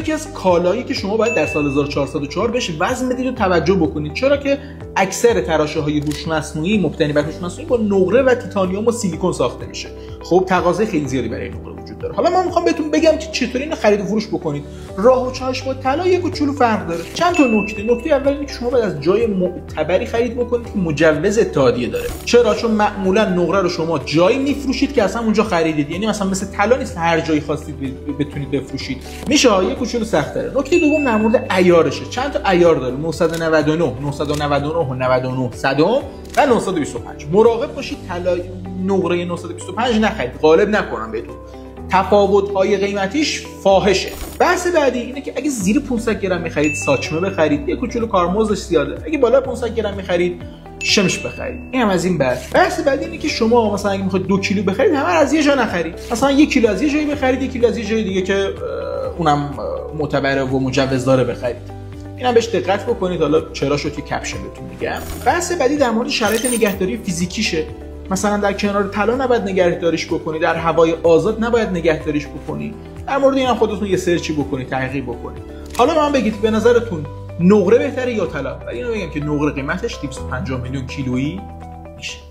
یکی از کالایی که شما باید در سال 1404 بهش وزن بدید و توجه بکنید، چرا که اکثر تراشه‌های هوش مصنوعی مبتنی بر هوش مصنوعی با نقره و تیتانیوم و سیلیکون ساخته میشه. خب تقاضای خیلی زیادی برای این نقره وجود داره. حالا من میخوام بهتون بگم که چطوری اینو خرید و فروش بکنید. راه و چاهش با طلا یک کوچولو فرق داره. چند تا نکته اول اینه که شما باید از جای معتبری خرید بکنید که مجوز اتحادیه داره. چرا؟ چون معمولا نقره رو شما جایی میفروشید که اصلا اونجا خریدید، یعنی مثلا مثل طلا نیست هر جایی خواستید بتونید بفروشید، میشه یک کوچولو سخت‌تره. نکته دوم در مورد عیارشه. چند تا عیار داره، 999 و 99 و 925. مراقب باشید طلا نقره 925 نخرید، غالب نکنم بهتون، تفاوت‌های قیمتیش فاحشه. بحث بعدی اینه که اگه زیر 500 گرم می‌خرید ساچمه بخرید، یک کوچولو کارمزدش زیاده. اگه بالا 500 گرم می‌خرید شمش بخرید. این هم از این بحث بعدی اینه که شما مثلا اگه می‌خواید 2 کیلو بخرید همه از یه جا نخرید. مثلا 1 کیلو از یه جایی بخرید، 1 کیلو از یه جای دیگه که اونم معتبره و مجوز داره بخرید. اینا بهش دقت بکنید. حالا چرا شد که کپشن بهتون میگم. بحث بعدی در مورد شرایط نگهداری فیزیکیشه. مثلا در کنار طلا نباید نگهداریش بکنید، در هوای آزاد نباید نگهداریش بکنید. در مورد اینا خودتون یه سرچی بکنید، تحقیق بکنید. حالا من بگید به نظرتون نقره بهتره یا طلا؟ ولی اینو بگم که نقره قیمتش 250 میلیون کیلویی میشه.